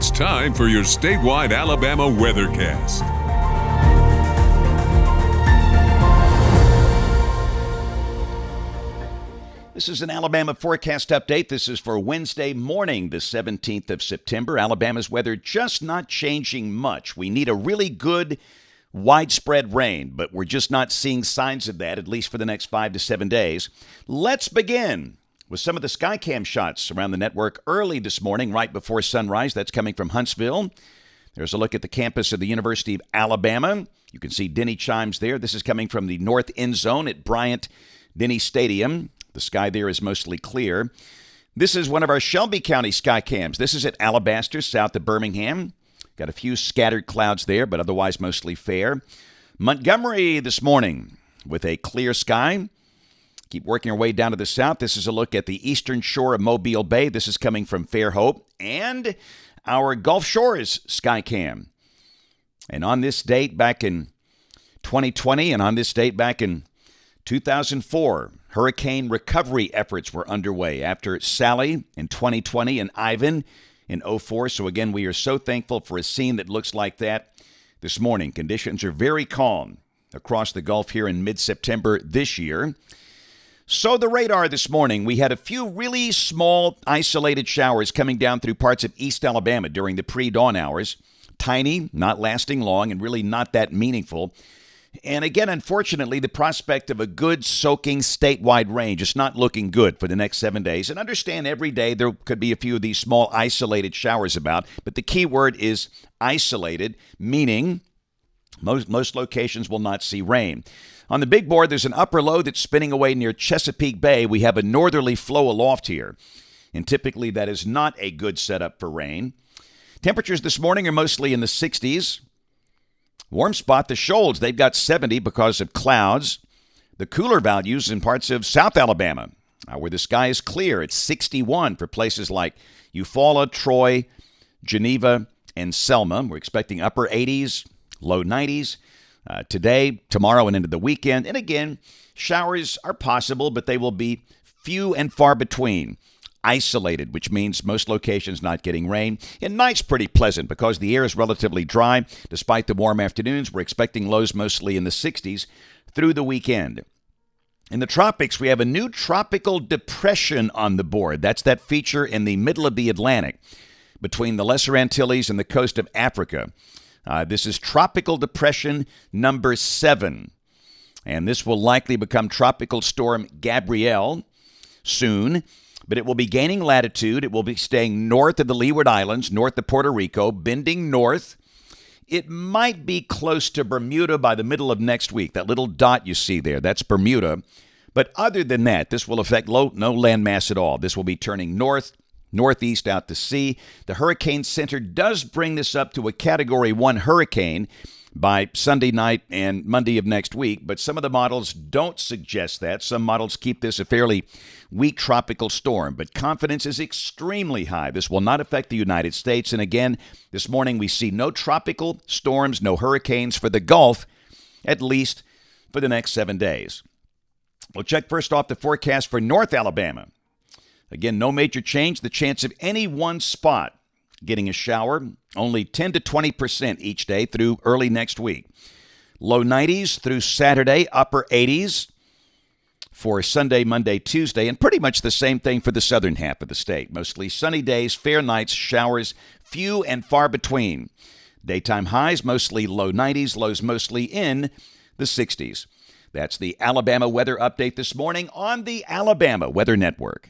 It's time for your statewide Alabama weathercast. This is an Alabama forecast update. This is for Wednesday morning, the 17th of September. Alabama's weather just not changing much. We need a really good widespread rain, but we're just not seeing signs of that, at least for the next 5 to 7 days. Let's begin with some of the Skycam shots around the network early this morning, right before sunrise. That's coming from Huntsville. There's a look at the campus of the University of Alabama. You can see Denny chimes there. This is coming from the north end zone at Bryant-Denny Stadium. The sky there is mostly clear. This is one of our Shelby County Skycams. This is at Alabaster, south of Birmingham. Got a few scattered clouds there, but otherwise mostly fair. Montgomery this morning with a clear sky. Keep working our way down to the south. This is a look at the eastern shore of Mobile Bay. This is coming from Fairhope. And our Gulf Shores Skycam. And on this date back in 2020 and on this date back in 2004, hurricane recovery efforts were underway after Sally in 2020 and Ivan in 2004. So again, we are so thankful for a scene that looks like that this morning. Conditions are very calm across the Gulf here in mid-September this year. So the radar this morning, we had a few really small isolated showers coming down through parts of East Alabama during the pre-dawn hours. Tiny, not lasting long, and really not that meaningful. And again, unfortunately, the prospect of a good soaking statewide rain just not looking good for the next 7 days. And understand every day there could be a few of these small isolated showers about, but the key word is isolated, meaning most locations will not see rain. On the big board, there's an upper low that's spinning away near Chesapeake Bay. We have a northerly flow aloft here, and typically that is not a good setup for rain. Temperatures this morning are mostly in the 60s. Warm spot, the Shoals, they've got 70 because of clouds. The cooler values in parts of South Alabama, where the sky is clear, it's 61 for places like Eufaula, Troy, Geneva, and Selma. We're expecting upper 80s, low 90s today, tomorrow, and into the weekend. And again, showers are possible, but they will be few and far between. Isolated, which means most locations not getting rain. And night's pretty pleasant because the air is relatively dry. Despite the warm afternoons, we're expecting lows mostly in the 60s through the weekend. In the tropics, we have a new tropical depression on the board. That's that feature in the middle of the Atlantic between the Lesser Antilles and the coast of Africa. This is Tropical Depression number 7. And this will likely become Tropical Storm Gabrielle soon. But it will be gaining latitude. It will be staying north of the Leeward Islands, north of Puerto Rico, bending north. It might be close to Bermuda by the middle of next week. That little dot you see there, that's Bermuda. But other than that, this will affect no landmass at all. This will be turning north, northeast out to sea. The Hurricane Center does bring this up to a Category 1 hurricane by Sunday night and Monday of next week, but some of the models don't suggest that. Some models keep this a fairly weak tropical storm, but confidence is extremely high. This will not affect the United States. And again, this morning we see no tropical storms, no hurricanes for the Gulf, at least for the next 7 days. We'll check first off the forecast for North Alabama. Again, no major change. The chance of any one spot getting a shower, only 10 to 20% each day through early next week. Low 90s through Saturday, upper 80s for Sunday, Monday, Tuesday, and pretty much the same thing for the southern half of the state. Mostly sunny days, fair nights, showers, few and far between. Daytime highs, mostly low 90s, lows mostly in the 60s. That's the Alabama weather update this morning on the Alabama Weather Network.